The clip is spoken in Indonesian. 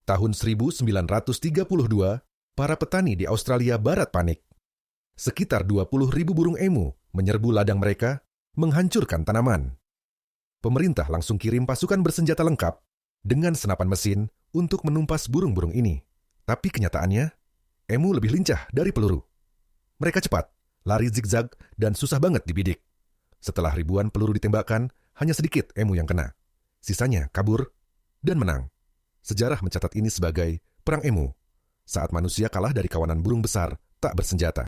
Tahun 1932, para petani di Australia Barat panik. Sekitar 20.000 burung emu menyerbu ladang mereka, menghancurkan tanaman. Pemerintah langsung kirim pasukan bersenjata lengkap dengan senapan mesin untuk menumpas burung-burung ini. Tapi kenyataannya, emu lebih lincah dari peluru. Mereka cepat, lari zigzag, dan susah banget dibidik. Setelah ribuan peluru ditembakkan, hanya sedikit emu yang kena. Sisanya kabur dan menang. Sejarah mencatat ini sebagai Perang Emu, saat manusia kalah dari kawanan burung besar tak bersenjata.